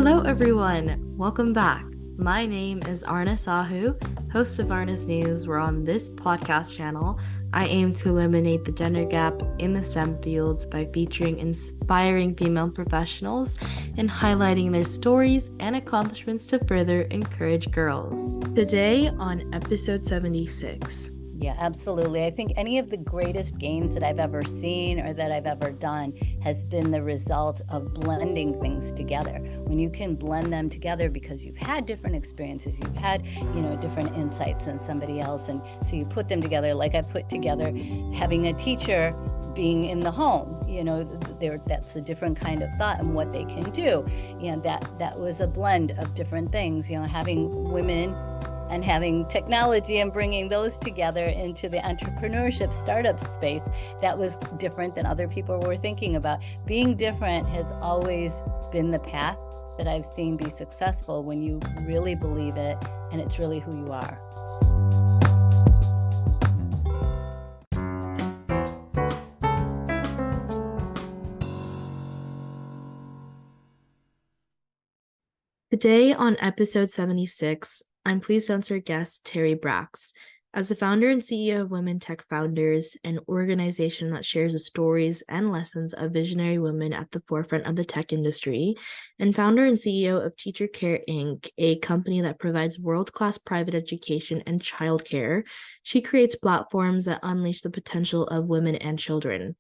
Hello, everyone. Welcome back. My name is Aarna Sahu, host of Aarna's News, where on this podcast channel, I aim to eliminate the gender gap in the STEM fields by featuring inspiring female professionals and highlighting their stories and accomplishments to further encourage girls. Today, on episode 76. Yeah, absolutely. I think any of the greatest gains that I've ever seen or that I've ever done has been the result of blending things together. When you can blend them together because you've had different experiences, you've had, different insights than somebody else. And so you put them together, like I put together having a teacher being in the home, that's a different kind of thought and what they can do. That was a blend of different things, having women and having technology and bringing those together into the entrepreneurship startup space. That was different than other people were thinking about. Being different has always been the path that I've seen be successful when you really believe it and it's really who you are. Today on episode 76, I'm pleased to answer guest Terri Brax. As the founder and CEO of Women Tech Founders, an organization that shares the stories and lessons of visionary women at the forefront of the tech industry, and founder and CEO of Teacher Care Inc., a company that provides world-class private education and childcare, she creates platforms that unleash the potential of women and children.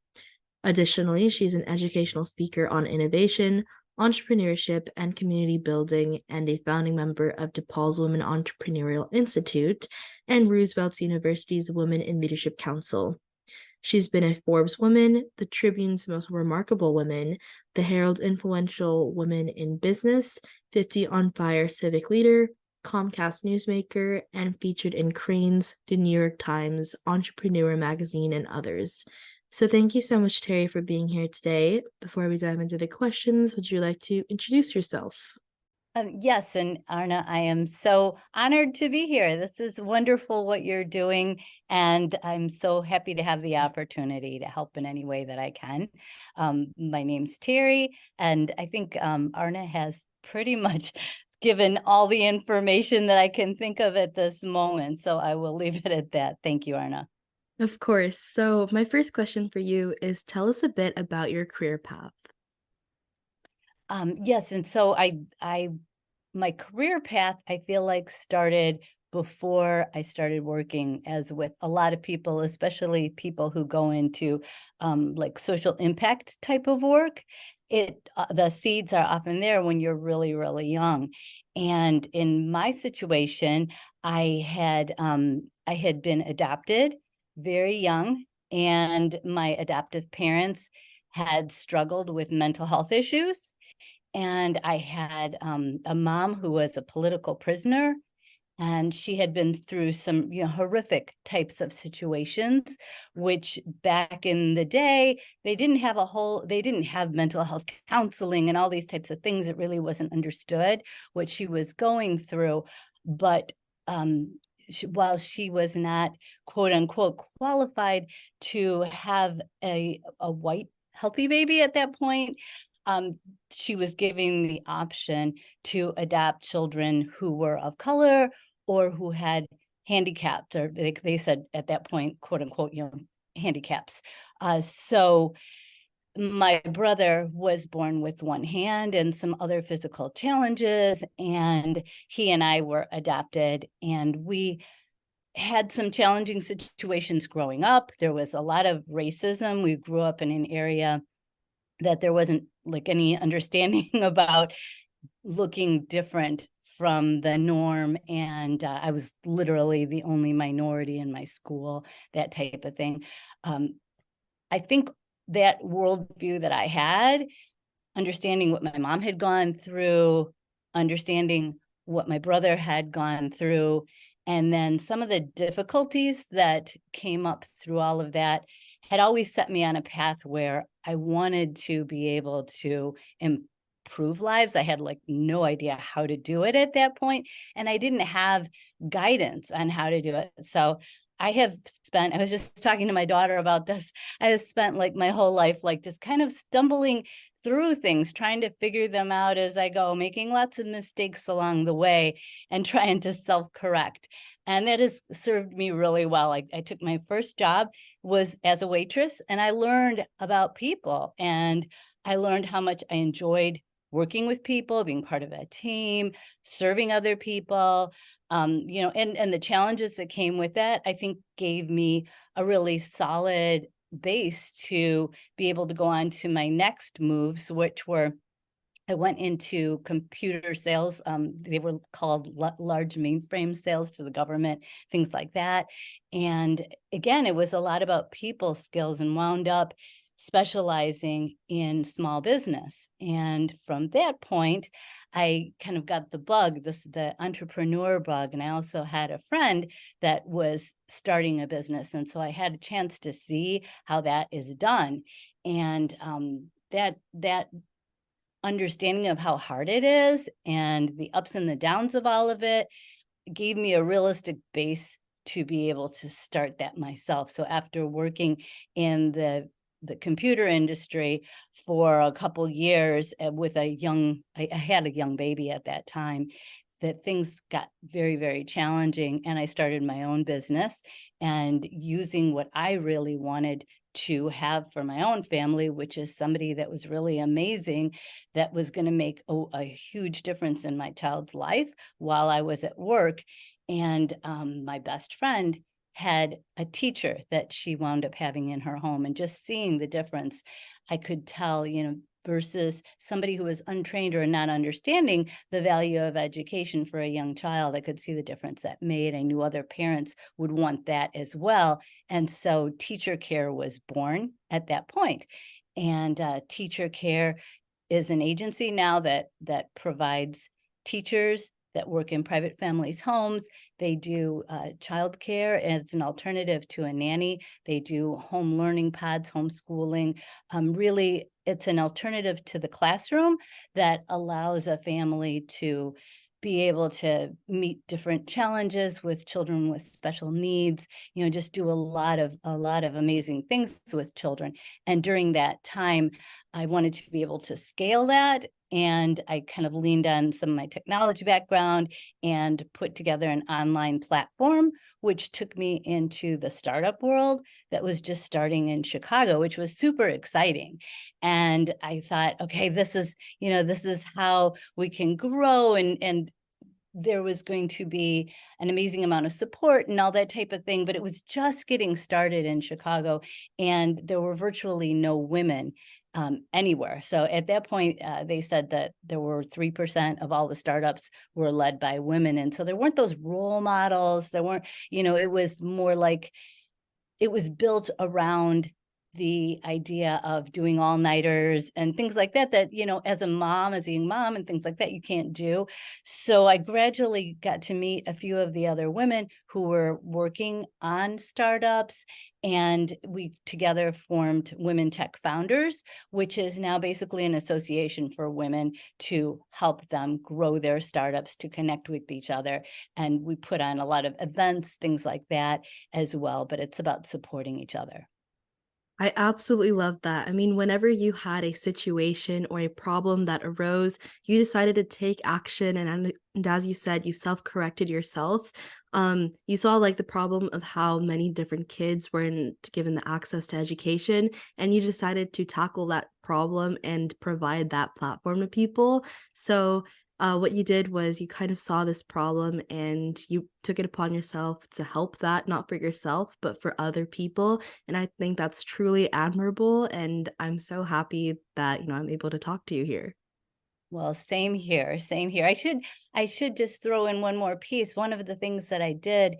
Additionally, she's an educational speaker on innovation, entrepreneurship, and community building, and a founding member of DePaul's Women Entrepreneurial Institute and Roosevelt University's Women in Leadership Council. She's been a Forbes Woman, the Tribune's Most Remarkable Women, the Herald's Influential Women in Business, 50 on Fire Civic Leader, Comcast Newsmaker, and featured in Crain's, The New York Times, Entrepreneur Magazine, and others. So thank you so much, Terri, for being here today. Before we dive into the questions, would you like to introduce yourself? Yes, and Aarna, I am so honored to be here. This is wonderful what you're doing, and I'm so happy to have the opportunity to help in any way that I can. My name's Terri, and I think Aarna has pretty much given all the information that I can think of at this moment, so I will leave it at that. Thank you, Aarna. Of course. So my first question for you is tell us a bit about your career path. Yes, and so my career path, I feel like, started before I started working, as with a lot of people, especially people who go into like social impact type of work. The seeds are often there when you're really, really young. And in my situation, I had been adopted very young, and my adoptive parents had struggled with mental health issues. And I had a mom who was a political prisoner, and she had been through some horrific types of situations, which back in the day, they didn't have mental health counseling and all these types of things. It really wasn't understood what she was going through. But while she was not, quote unquote, qualified to have a white healthy baby at that point, she was giving the option to adopt children who were of color or who had handicaps, or they said at that point, quote unquote, handicaps. So my brother was born with one hand and some other physical challenges, and he and I were adopted, and we had some challenging situations growing up. There was a lot of racism. We grew up in an area that there wasn't like any understanding about looking different from the norm. And I was literally the only minority in my school, that type of thing. I think that worldview that I had, understanding what my mom had gone through, understanding what my brother had gone through, and then some of the difficulties that came up through all of that had always set me on a path where I wanted to be able to improve lives. I had like no idea how to do it at that point, and I didn't have guidance on how to do it. So I was just talking to my daughter about this. I have spent like my whole life, like just kind of stumbling through things, trying to figure them out as I go, making lots of mistakes along the way and trying to self-correct. And that has served me really well. I took my first job was as a waitress, and I learned about people, and I learned how much I enjoyed working with people, being part of a team, serving other people, and the challenges that came with that, I think gave me a really solid base to be able to go on to my next moves, which were I went into computer sales. They were called large mainframe sales to the government, things like that. And again, it was a lot about people skills and wound up specializing in small business. And from that point, I kind of got the bug, the entrepreneur bug. And I also had a friend that was starting a business. And so I had a chance to see how that is done. And that understanding of how hard it is and the ups and the downs of all of it gave me a realistic base to be able to start that myself. So after working in the computer industry for a couple years with I had a young baby at that time, that things got very, very challenging. And I started my own business and using what I really wanted to have for my own family, which is somebody that was really amazing, that was going to make a huge difference in my child's life while I was at work. And my best friend had a teacher that she wound up having in her home, and just seeing the difference, I could tell, versus somebody who was untrained or not understanding the value of education for a young child, I could see the difference that made. I knew other parents would want that as well. And so Teacher Care was born at that point. And Teacher Care is an agency now that provides teachers that work in private families' homes. They do childcare as an alternative to a nanny. They do home learning pods, homeschooling. Really, it's an alternative to the classroom that allows a family to be able to meet different challenges with children with special needs, just do a lot of amazing things with children. And during that time, I wanted to be able to scale that. And I kind of leaned on some of my technology background and put together an online platform, which took me into the startup world that was just starting in Chicago, which was super exciting. And I thought, okay, this is how we can grow, and there was going to be an amazing amount of support and all that type of thing, but it was just getting started in Chicago, and there were virtually no women anywhere. So at that point, they said that there were 3% of all the startups were led by women. And so there weren't those role models. There weren't, it was more like it was built around the idea of doing all-nighters and things like that, as a young mom and things like that, you can't do. So I gradually got to meet a few of the other women who were working on startups, and we together formed Women Tech Founders, which is now basically an association for women to help them grow their startups, to connect with each other. And we put on a lot of events, things like that as well, but it's about supporting each other. I absolutely love that. I mean, whenever you had a situation or a problem that arose, you decided to take action, and as you said, you self-corrected yourself. You saw like the problem of how many different kids weren't given the access to education, and you decided to tackle that problem and provide that platform to people. So what you did was you kind of saw this problem and you took it upon yourself to help that, not for yourself, but for other people. And I think that's truly admirable. And I'm so happy that, I'm able to talk to you here. Well, same here, same here. I should just throw in one more piece. One of the things that I did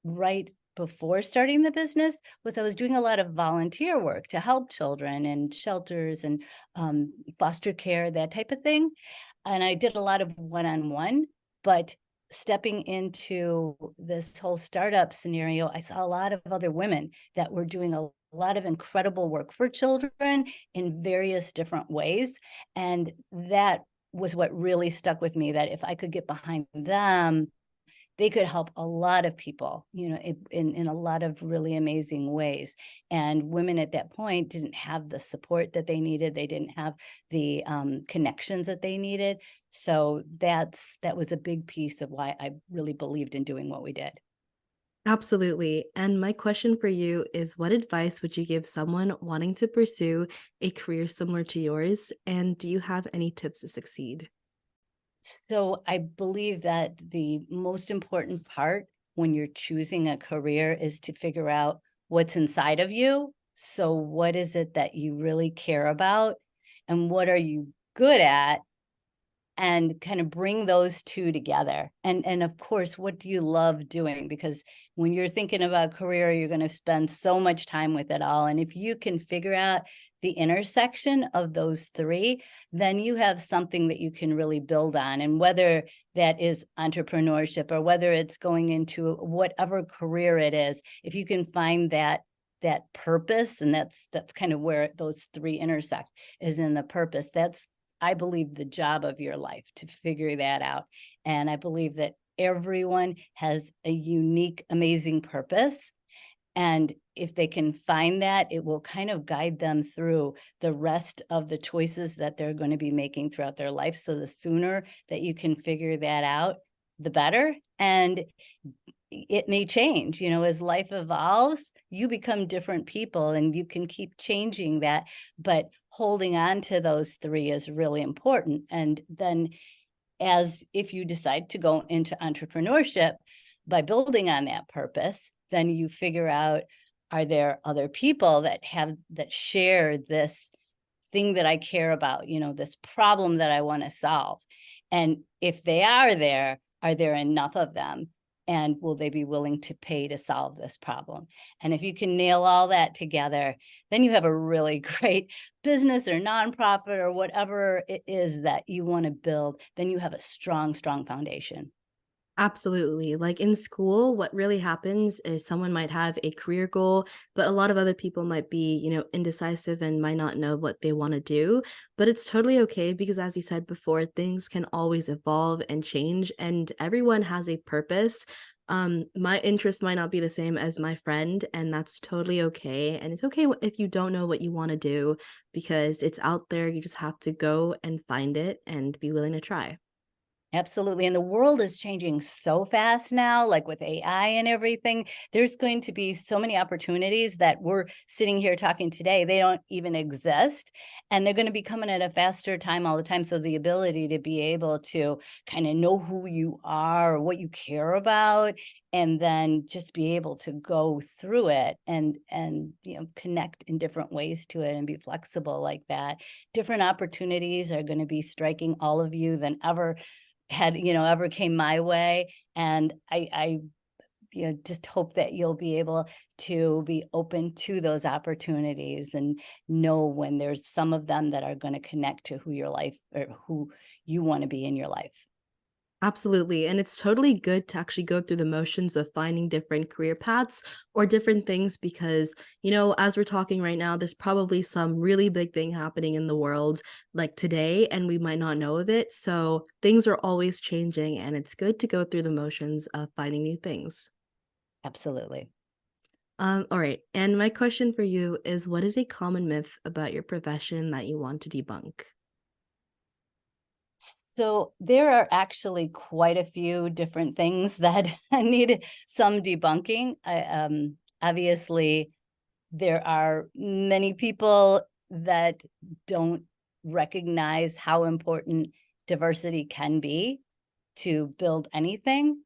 right before starting the business was I was doing a lot of volunteer work to help children in shelters and foster care, that type of thing. And I did a lot of one-on-one, but stepping into this whole startup scenario, I saw a lot of other women that were doing a lot of incredible work for children in various different ways. And that was what really stuck with me, that if I could get behind them they could help a lot of people, in a lot of really amazing ways. And women at that point didn't have the support that they needed. They didn't have the connections that they needed. So that was a big piece of why I really believed in doing what we did. Absolutely. And my question for you is, what advice would you give someone wanting to pursue a career similar to yours? And do you have any tips to succeed? So I believe that the most important part when you're choosing a career is to figure out what's inside of you. So what is it that you really care about, and what are you good at, and kind of bring those two together. And of course, what do you love doing? Because when you're thinking about career, you're going to spend so much time with it all. And if you can figure out the intersection of those three, then you have something that you can really build on. And whether that is entrepreneurship or whether it's going into whatever career it is, if you can find that purpose, and that's kind of where those three intersect, is in the purpose. That's, I believe, the job of your life, to figure that out. And I believe that everyone has a unique, amazing purpose. And if they can find that, it will kind of guide them through the rest of the choices that they're going to be making throughout their life. So the sooner that you can figure that out, the better. And it may change, as life evolves, you become different people, and you can keep changing that, but holding on to those three is really important. And then, as if you decide to go into entrepreneurship, by building on that purpose, then you figure out, are there other people that share this thing that I care about, this problem that I want to solve? And if they are there enough of them? And will they be willing to pay to solve this problem? And if you can nail all that together, then you have a really great business or nonprofit or whatever it is that you want to build. Then you have a strong, strong foundation. Absolutely. Like in school, what really happens is someone might have a career goal, but a lot of other people might be, indecisive and might not know what they want to do. But it's totally okay because, as you said before, things can always evolve and change, and everyone has a purpose. My interest might not be the same as my friend, and that's totally okay. And it's okay if you don't know what you want to do because it's out there. You just have to go and find it and be willing to try. Absolutely. And the world is changing so fast now, like with AI and everything. There's going to be so many opportunities that we're sitting here talking today, they don't even exist. And they're going to be coming at a faster time all the time. So the ability to be able to kind of know who you are, what you care about, and then just be able to go through it and connect in different ways to it and be flexible like that. Different opportunities are going to be striking all of you than ever came my way. And I just hope that you'll be able to be open to those opportunities and know when there's some of them that are going to connect to who your life, or who you want to be in your life. Absolutely. And it's totally good to actually go through the motions of finding different career paths or different things because, as we're talking right now, there's probably some really big thing happening in the world like today, and we might not know of it. So things are always changing, and it's good to go through the motions of finding new things. Absolutely. All right. And my question for you is, what is a common myth about your profession that you want to debunk? So there are actually quite a few different things that need some debunking. Obviously, there are many people that don't recognize how important diversity can be to build anything.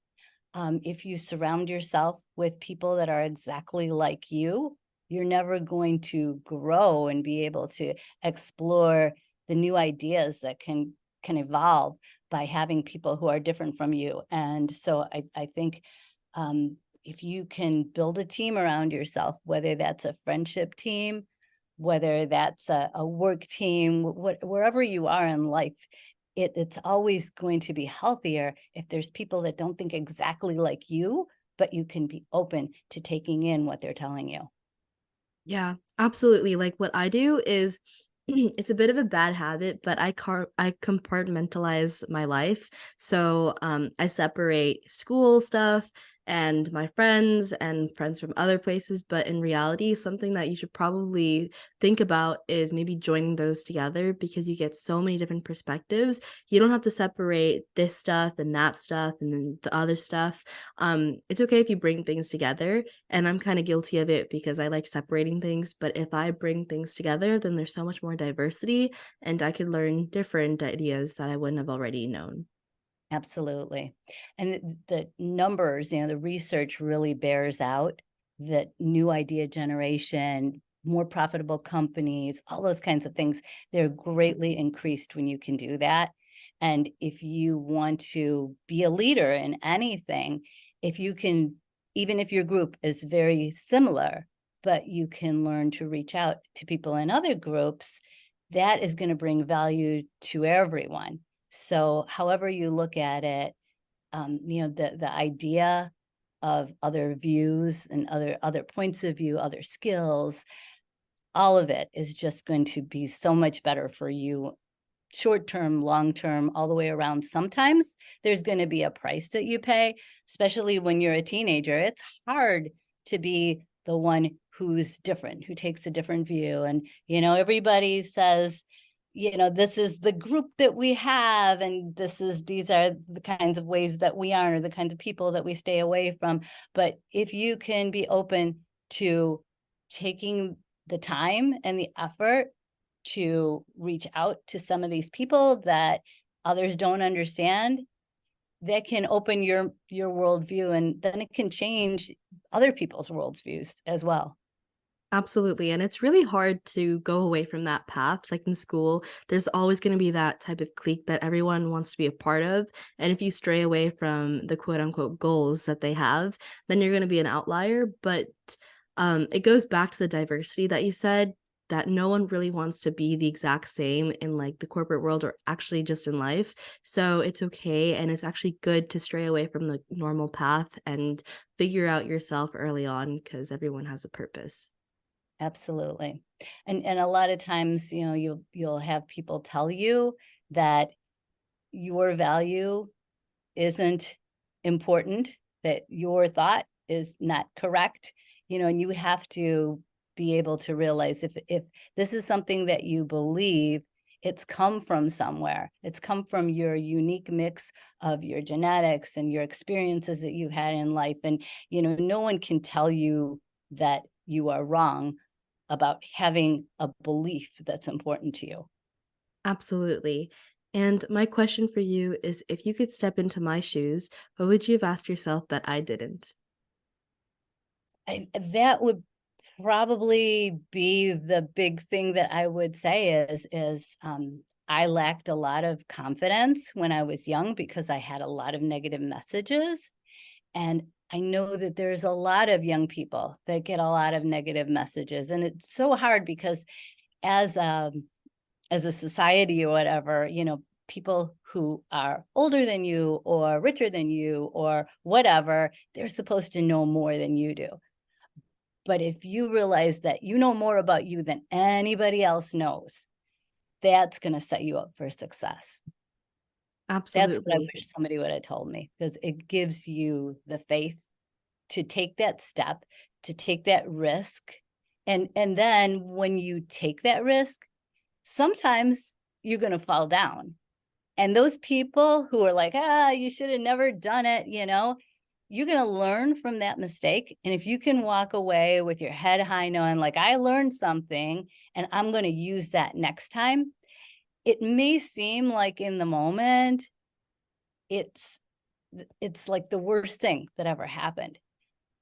If you surround yourself with people that are exactly like you're never going to grow and be able to explore the new ideas that can evolve by having people who are different from you. And so I think if you can build a team around yourself, whether that's a friendship team, whether that's a work team, wherever you are in life, it's always going to be healthier if there's people that don't think exactly like you, but you can be open to taking in what they're telling you. Yeah, absolutely. Like what I do is It's a bit of a bad habit, but I compartmentalize my life. So I separate school stuff and friends from other places. But in reality, something that you should probably think about is maybe joining those together because you get so many different perspectives. You don't have to separate this stuff and then the other stuff. It's okay if you bring things together, and I'm kind of guilty of it because I like separating things. But if I bring things together, then there's so much more diversity, and I could learn different ideas that I wouldn't have already known. Absolutely. And the numbers, the research really bears out that new idea generation, more profitable companies, all those kinds of things, they're greatly increased when you can do that. And if you want to be a leader in anything, if you can, even if your group is very similar, but you can learn to reach out to people in other groups, that is going to bring value to everyone. So however you look at it, the idea of other views and other points of view, other skills, all of it is just going to be so much better for you, short term, long term, all the way around. Sometimes there's going to be a price that you pay, especially when you're a teenager. It's hard to be the one who's different, who takes a different view. And, everybody says, this is the group that we have, and these are the kinds of ways that we are, or the kinds of people that we stay away from. But if you can be open to taking the time and the effort to reach out to some of these people that others don't understand, that can open your worldview, and then it can change other people's worldviews as well. Absolutely. And it's really hard to go away from that path. Like in school, there's always going to be that type of clique that everyone wants to be a part of. And if you stray away from the quote unquote goals that they have, then you're going to be an outlier. But it goes back to the diversity that you said, that no one really wants to be the exact same in like the corporate world or actually just in life. So it's okay. And it's actually good to stray away from the normal path and figure out yourself early on because everyone has a purpose. Absolutely. And a lot of times, you'll have people tell you that your value isn't important, that your thought is not correct, and you have to be able to realize if this is something that you believe, it's come from somewhere. It's come from your unique mix of your genetics and your experiences that you've had in life. And, no one can tell you that you are wrong about having a belief that's important to you. Absolutely. And my question for you is, if you could step into my shoes, what would you have asked yourself that I didn't? That would probably be the big thing that I would say is I lacked a lot of confidence when I was young because I had a lot of negative messages. And I know that there's a lot of young people that get a lot of negative messages. And it's so hard because as a society or whatever, people who are older than you or richer than you or whatever, they're supposed to know more than you do. But if you realize that you know more about you than anybody else knows, that's going to set you up for success. That's what I Absolutely. wish somebody would have told me, because it gives you the faith to take that step, to take that risk. And then when you take that risk, sometimes you're going to fall down. And those people who are like, you should have never done it, you're going to learn from that mistake. And if you can walk away with your head high, knowing like, I learned something and I'm going to use that next time, it may seem like in the moment, it's like the worst thing that ever happened.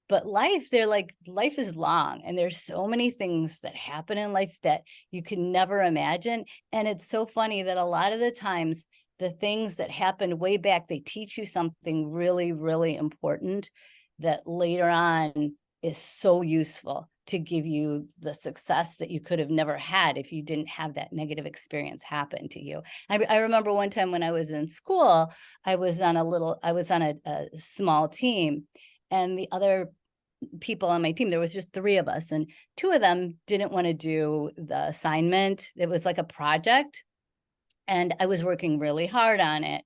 But life is long, and there's so many things that happen in life that you can never imagine. And it's so funny that a lot of the times the things that happened way back, they teach you something really, really important that later on is so useful to give you the success that you could have never had if you didn't have that negative experience happen to you. I remember one time when I was in school, I was on a small team, and the other people on my team. There was just 3 of us, and 2 of them didn't want to do the assignment. It was like a project, and I was working really hard on it,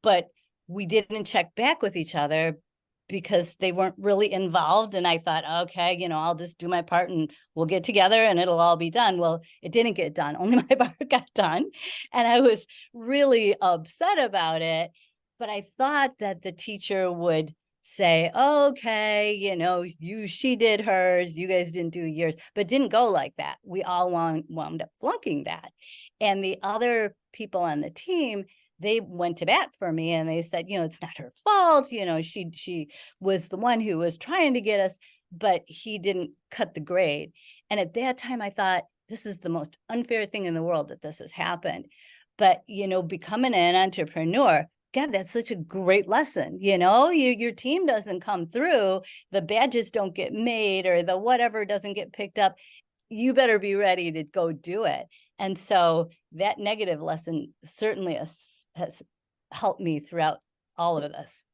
but we didn't check back with each other because they weren't really involved. And I thought, okay, I'll just do my part and we'll get together and it'll all be done. Well, it didn't get done. Only my part got done. And I was really upset about it. But I thought that the teacher would say, okay, she did hers, you guys didn't do yours, but didn't go like that. We all wound up flunking that. And the other people on the team, they went to bat for me and they said, it's not her fault. She was the one who was trying to get us, but he didn't cut the grade. And at that time I thought, this is the most unfair thing in the world that this has happened. But, becoming an entrepreneur, God, that's such a great lesson. Your team doesn't come through, the badges don't get made, or the whatever doesn't get picked up. You better be ready to go do it. And so that negative lesson certainly has helped me throughout all of this.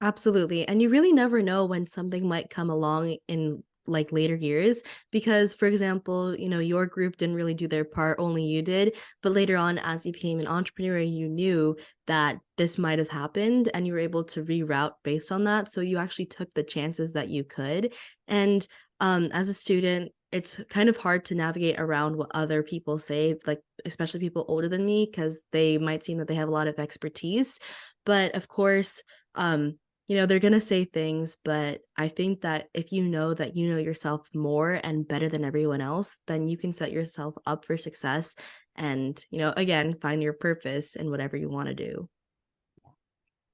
Absolutely. And you really never know when something might come along in like later years because, for example, your group didn't really do their part, only you did. But later on, as you became an entrepreneur, you knew that this might have happened and you were able to reroute based on that. So you actually took the chances that you could. And as a student, it's kind of hard to navigate around what other people say, like especially people older than me, because they might seem that they have a lot of expertise. But of course, they're going to say things, but I think that if you know that you know yourself more and better than everyone else, then you can set yourself up for success and, again, find your purpose in whatever you want to do.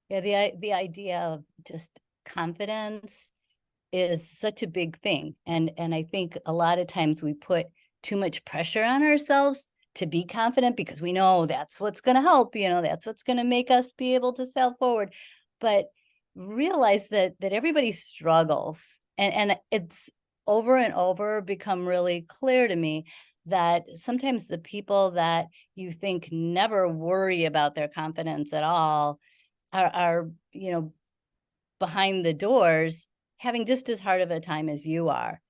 Yeah, the idea of just confidence is such a big thing. And I think a lot of times we put too much pressure on ourselves to be confident because we know that's what's going to help, that's what's going to make us be able to sell forward. But realize that everybody struggles, and it's over and over become really clear to me that sometimes the people that you think never worry about their confidence at all are behind the doors having just as hard of a time as you are,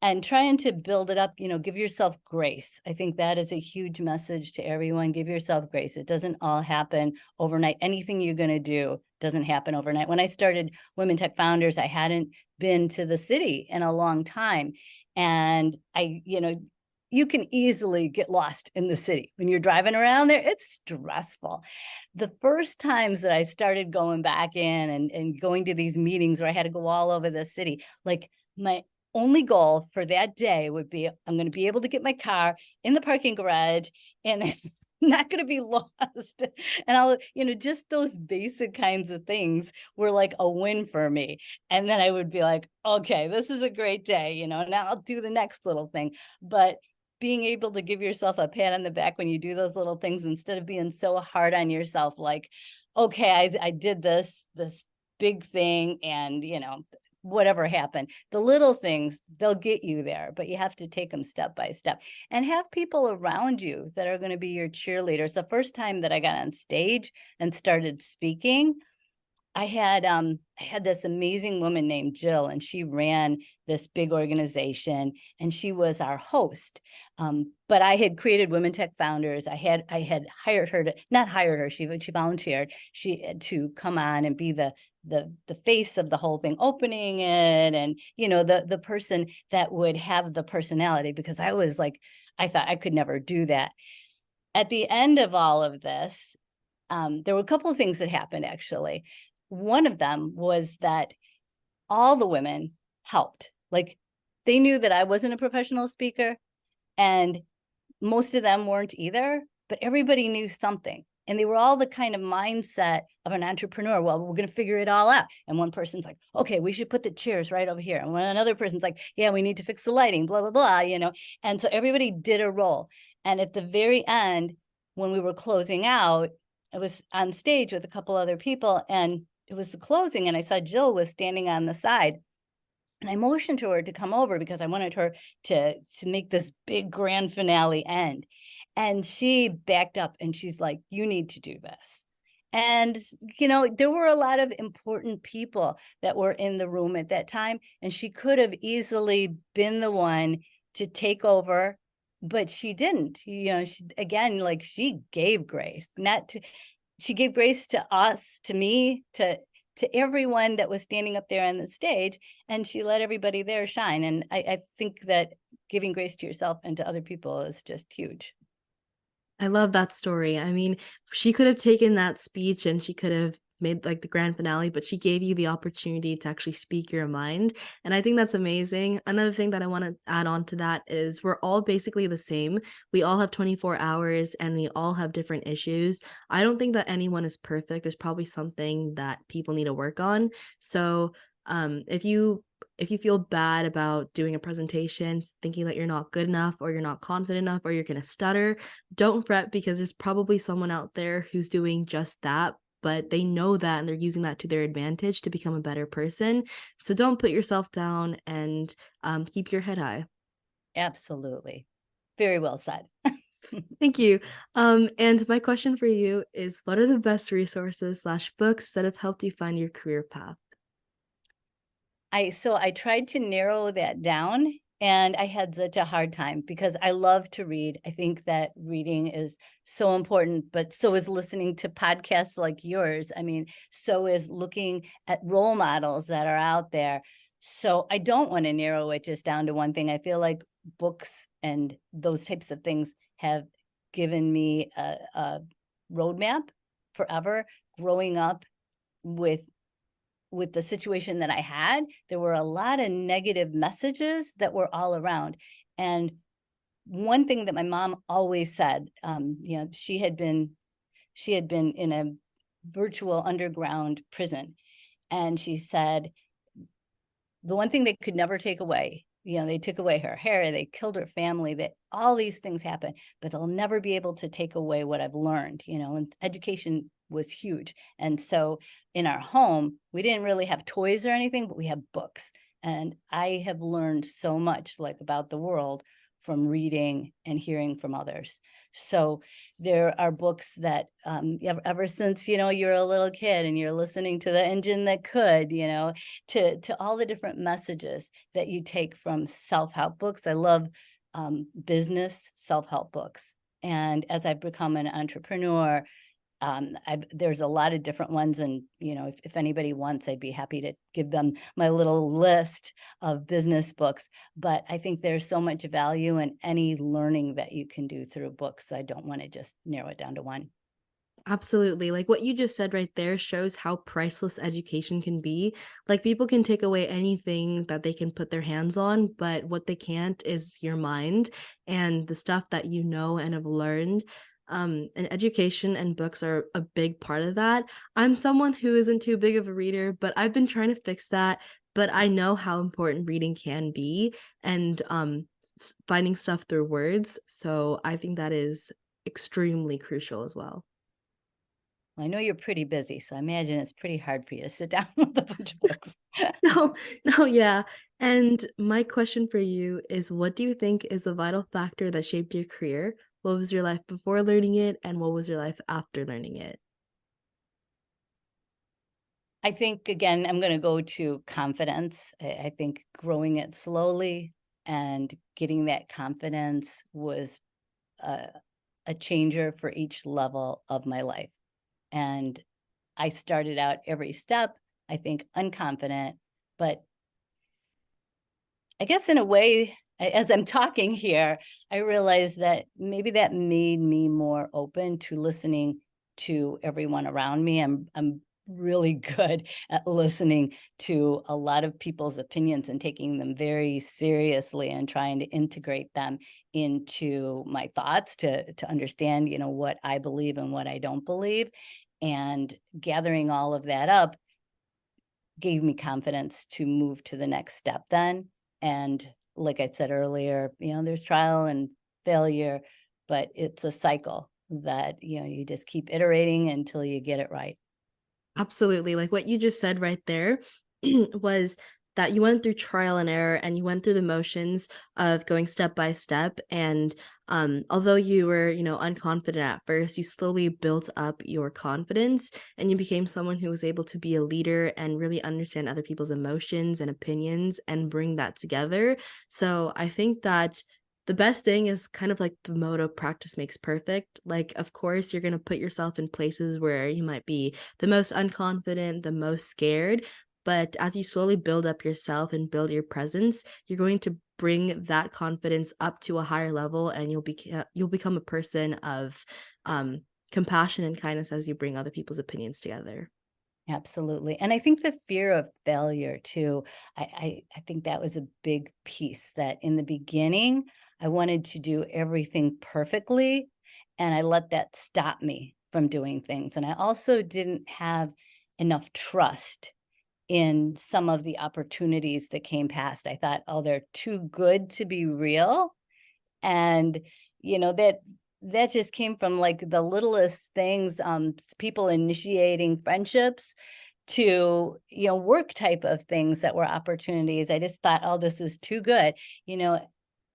and trying to build it up. Give yourself grace. I think that is a huge message to everyone. Give yourself grace. It doesn't all happen overnight. Anything you're going to do doesn't happen overnight. When I started Women Tech Founders, I hadn't been to the city in a long time. And you can easily get lost in the city. When you're driving around there, it's stressful. The first times that I started going back in and going to these meetings where I had to go all over the city, like my only goal for that day would be, I'm going to be able to get my car in the parking garage and it's not going to be lost. And I'll, just those basic kinds of things were like a win for me. And then I would be like, okay, this is a great day, now I'll do the next little thing. But being able to give yourself a pat on the back when you do those little things, instead of being so hard on yourself, like, okay, I did this big thing and, whatever happened, the little things, they'll get you there, but you have to take them step by step and have people around you that are going to be your cheerleaders. The first time that I got on stage and started speaking, I had this amazing woman named Jill, and she ran this big organization, and she was our host. But I had created Women Tech Founders. I had hired her not hired her. She volunteered. She had to come on and be the face of the whole thing, opening it, and the person that would have the personality, because I was like, I thought I could never do that. At the end of all of this, there were a couple of things that happened, actually. One of them was that all the women helped. Like, they knew that I wasn't a professional speaker, and most of them weren't either, but everybody knew something. And they were all the kind of mindset of an entrepreneur. Well, we're going to figure it all out. And one person's like, okay, we should put the chairs right over here. And when another person's like, yeah, we need to fix the lighting, blah, blah, blah, And so everybody did a role. And at the very end, when we were closing out, I was on stage with a couple other people, and it was the closing, and I saw Jill was standing on the side, and I motioned to her to come over because I wanted her to make this big grand finale end. And she backed up and she's like, you need to do this. And, there were a lot of important people that were in the room at that time, and she could have easily been the one to take over, but she didn't. Again, like, she gave grace, not to, she gave grace to us, to me, to everyone that was standing up there on the stage, and she let everybody there shine. And I think that giving grace to yourself and to other people is just huge. I love that story. I mean, she could have taken that speech and she could have made like the grand finale, but she gave you the opportunity to actually speak your mind. And I think that's amazing. Another thing that I want to add on to that is we're all basically the same. We all have 24 hours and we all have different issues. I don't think that anyone is perfect. There's probably something that people need to work on. So, if you feel bad about doing a presentation, thinking that you're not good enough or you're not confident enough or you're going to stutter, don't fret because there's probably someone out there who's doing just that, but they know that and they're using that to their advantage to become a better person. So don't put yourself down and keep your head high. Absolutely. Very well said. Thank you. And my question for you is what are the best resources slash books that have helped you find your career path? I tried to narrow that down, and I had such a hard time because I love to read. I think that reading is so important, but so is listening to podcasts like yours. I mean, so is looking at role models that are out there. So I don't want to narrow it just down to one thing. I feel like books and those types of things have given me a roadmap forever. Growing up with the situation that I had, there were a lot of negative messages that were all around. And one thing that my mom always said, she had been in a virtual underground prison, and she said the one thing they could never take away, they took away her hair, they killed her family, that all these things happen, but they'll never be able to take away what I've learned, and education was huge. And so in our home, we didn't really have toys or anything, but we have books. And I have learned so much, like, about the world from reading and hearing from others. So there are books that ever since, you're a little kid and you're listening to The Engine That Could, to all the different messages that you take from self-help books. I love business self-help books. And as I've become an entrepreneur, there's a lot of different ones. And, if anybody wants, I'd be happy to give them my little list of business books. But I think there's so much value in any learning that you can do through books. So I don't want to just narrow it down to one. Absolutely. Like what you just said right there shows how priceless education can be. Like people can take away anything that they can put their hands on, but what they can't is your mind and the stuff that you know and have learned. And education and books are a big part of that. I'm someone who isn't too big of a reader, but I've been trying to fix that. But I know how important reading can be and finding stuff through words. So I think that is extremely crucial as well. Well, I know you're pretty busy, so I imagine it's pretty hard for you to sit down with a bunch of books. No, no, yeah. And my question for you is what do you think is a vital factor that shaped your career? What was your life before learning it, and what was your life after learning it? I think, again, I'm going to go to confidence. I think growing it slowly and getting that confidence was a, a changer for each level of my life. And I started out every step, I think, unconfident, but I guess in a way, as I'm talking here, I realized that maybe that made me more open to listening to everyone around me. I'm really good at listening to a lot of people's opinions and taking them very seriously and trying to integrate them into my thoughts to understand, what I believe and what I don't believe. And gathering all of that up gave me confidence to move to the next step then. And like I said earlier, there's trial and failure, but it's a cycle that, you just keep iterating until you get it right. Absolutely. Like what you just said right there was that you went through trial and error and you went through the motions of going step by step. And although you were, unconfident at first, you slowly built up your confidence and you became someone who was able to be a leader and really understand other people's emotions and opinions and bring that together. So I think that the best thing is kind of like the motto practice makes perfect. Like, of course, you're going to put yourself in places where you might be the most unconfident, the most scared. But as you slowly build up yourself and build your presence, you're going to bring that confidence up to a higher level, and you'll become a person of compassion and kindness as you bring other people's opinions together. Absolutely. And I think the fear of failure too, I think that was a big piece that in the beginning, I wanted to do everything perfectly, and I let that stop me from doing things. And I also didn't have enough trust in some of the opportunities that came past. I thought, oh, they're too good to be real. And, that just came from like the littlest things, people initiating friendships to, work type of things that were opportunities. I just thought, oh, this is too good, you know,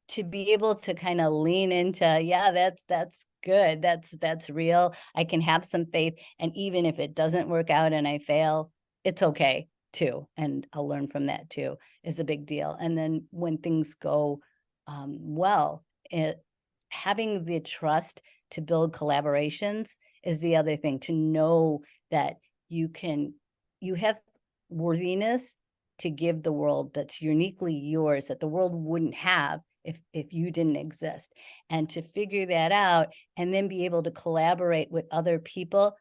to be able to kind of lean into, yeah, that's good. That's real. I can have some faith. And even if it doesn't work out and I fail, it's okay too. And I'll learn from that too, is a big deal. And then when things go well, having the trust to build collaborations is the other thing, to know that you have worthiness to give the world that's uniquely yours, that the world wouldn't have if you didn't exist. And to figure that out and then be able to collaborate with other people,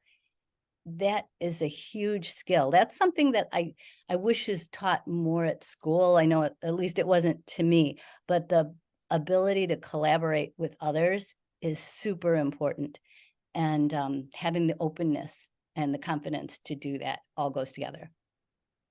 that is a huge skill. That's something that I wish is taught more at school. I know at least it wasn't to me, but the ability to collaborate with others is super important. And having the openness and the confidence to do that all goes together.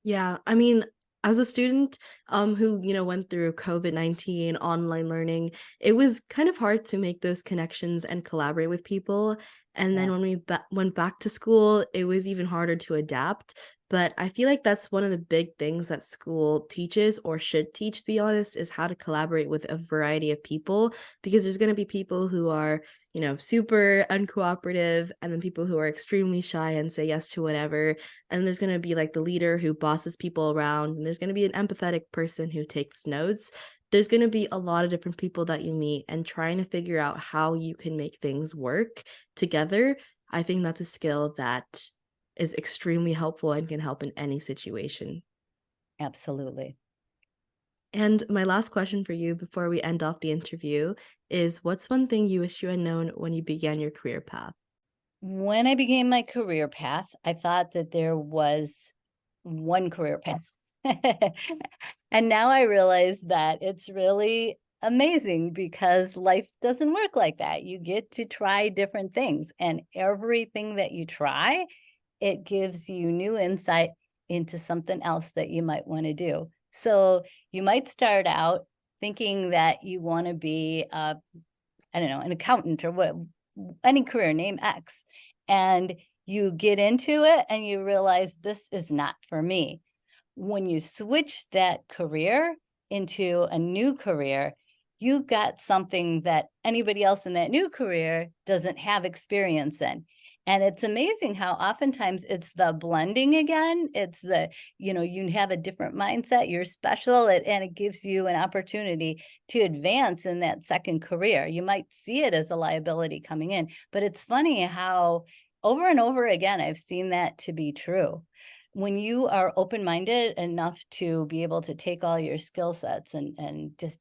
Yeah, I mean, as a student, who, went through COVID-19 online learning, it was kind of hard to make those connections and collaborate with people. And then Yeah. when we went back to school, it was even harder to adapt. But I feel like that's one of the big things that school teaches or should teach, to be honest, is how to collaborate with a variety of people, because there's going to be people who are, super uncooperative, and then people who are extremely shy and say yes to whatever, and there's going to be like the leader who bosses people around, and there's going to be an empathetic person who takes notes. There's going to be a lot of different people that you meet, and trying to figure out how you can make things work together. I think that's a skill that is extremely helpful and can help in any situation. Absolutely. And my last question for you before we end off the interview is, what's one thing you wish you had known when you began your career path? When I began my career path, I thought that there was one career path. And now I realize that it's really amazing because life doesn't work like that. You get to try different things, and everything that you try, it gives you new insight into something else that you might want to do. So you might start out thinking that you want to be I don't know, an accountant or what, any career, name X. And you get into it and you realize this is not for me. When you switch that career into a new career, you got something that anybody else in that new career doesn't have experience in. And it's amazing how oftentimes it's the blending again. It's you have a different mindset, you're special, and it gives you an opportunity to advance in that second career. You might see it as a liability coming in, but it's funny how over and over again, I've seen that to be true. When you are open-minded enough to be able to take all your skill sets and just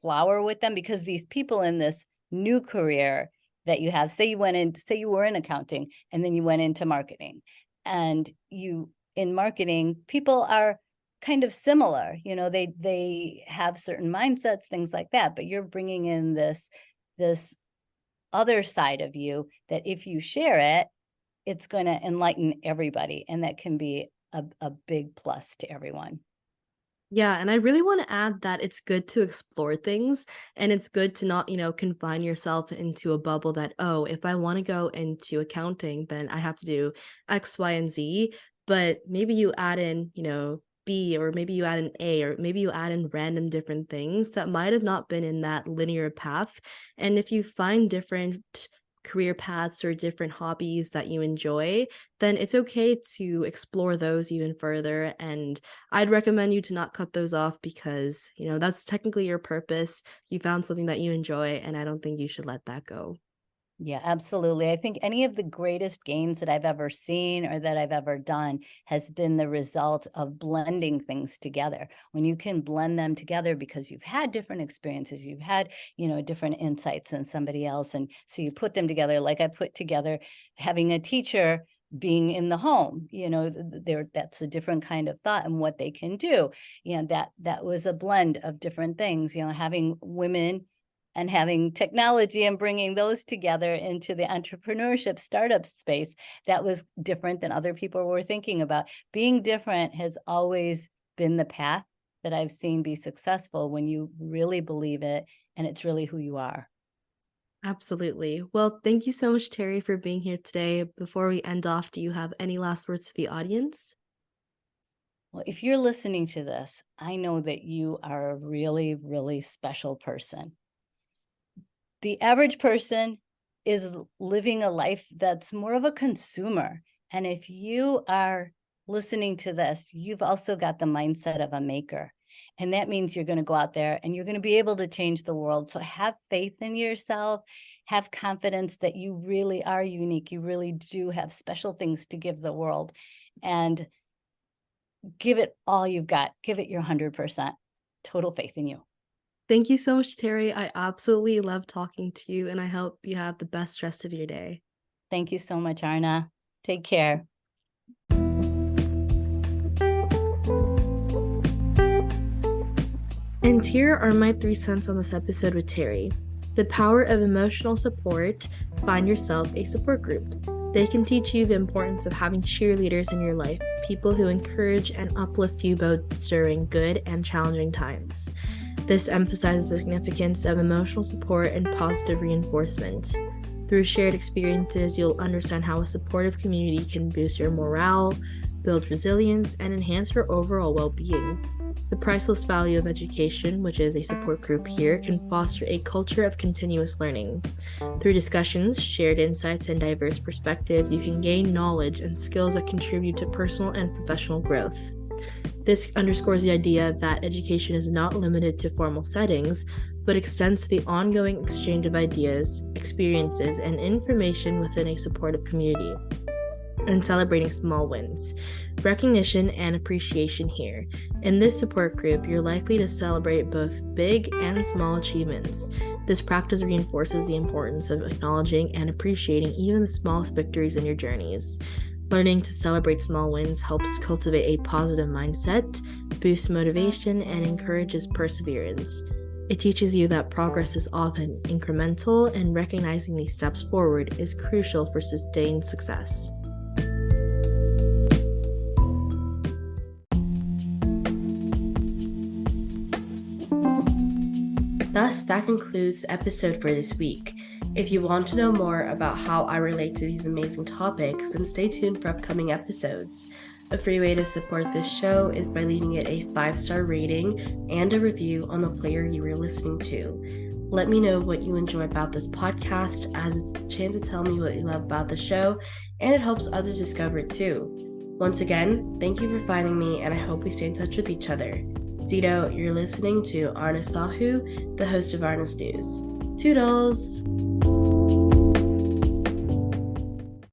flower with them, because these people in this new career that you have, say you were in accounting and then you went into marketing, and you in marketing, people are kind of similar, they have certain mindsets, things like that, but you're bringing in this other side of you that if you share it, it's going to enlighten everybody, and that can be a big plus to everyone. Yeah, and I really want to add that it's good to explore things, and it's good to not, confine yourself into a bubble that, oh, if I want to go into accounting, then I have to do X, Y, and Z. But maybe you add in, B, or maybe you add an A, or maybe you add in random different things that might have not been in that linear path. And if you find different career paths or different hobbies that you enjoy, then it's okay to explore those even further. And I'd recommend you to not cut those off because, that's technically your purpose. You found something that you enjoy, and I don't think you should let that go. Yeah, absolutely. I think any of the greatest gains that I've ever seen or that I've ever done has been the result of blending things together. When you can blend them together because you've had different experiences, you've had, different insights than somebody else. And so you put them together, like I put together having a teacher being in the home, that's a different kind of thought and what they can do. That was a blend of different things, having women and having technology and bringing those together into the entrepreneurship startup space. That was different than other people were thinking about. Being different has always been the path that I've seen be successful when you really believe it and it's really who you are. Absolutely. Well, thank you so much, Terri, for being here today. Before we end off, do you have any last words to the audience? Well, if you're listening to this, I know that you are a really, really special person. The average person is living a life that's more of a consumer. And if you are listening to this, you've also got the mindset of a maker. And that means you're going to go out there and you're going to be able to change the world. So have faith in yourself, have confidence that you really are unique. You really do have special things to give the world, and give it all you've got. Give it your 100%. Total faith in you. Thank you so much, Terri. I absolutely love talking to you, and I hope you have the best rest of your day. Thank you so much, Aarna. Take care. And here are my 3 cents on this episode with Terri. The power of emotional support. Find yourself a support group. They can teach you the importance of having cheerleaders in your life, people who encourage and uplift you both during good and challenging times. This emphasizes the significance of emotional support and positive reinforcement. Through shared experiences, you'll understand how a supportive community can boost your morale, build resilience, and enhance your overall well-being. The priceless value of education, which is a support group here, can foster a culture of continuous learning. Through discussions, shared insights, and diverse perspectives, you can gain knowledge and skills that contribute to personal and professional growth. This underscores the idea that education is not limited to formal settings, but extends to the ongoing exchange of ideas, experiences, and information within a supportive community. And celebrating small wins, recognition and appreciation here. In this support group, you're likely to celebrate both big and small achievements. This practice reinforces the importance of acknowledging and appreciating even the smallest victories in your journeys. Learning to celebrate small wins helps cultivate a positive mindset, boosts motivation, and encourages perseverance. It teaches you that progress is often incremental, and recognizing these steps forward is crucial for sustained success. Thus, that concludes the episode for this week. If you want to know more about how I relate to these amazing topics, then stay tuned for upcoming episodes. A free way to support this show is by leaving it a 5-star rating and a review on the player you are listening to. Let me know what you enjoy about this podcast, as it's a chance to tell me what you love about the show, and it helps others discover it too. Once again, thank you for finding me, and I hope we stay in touch with each other. Dito, you're listening to Aarna Sahu, the host of Aarna's News. Toodles!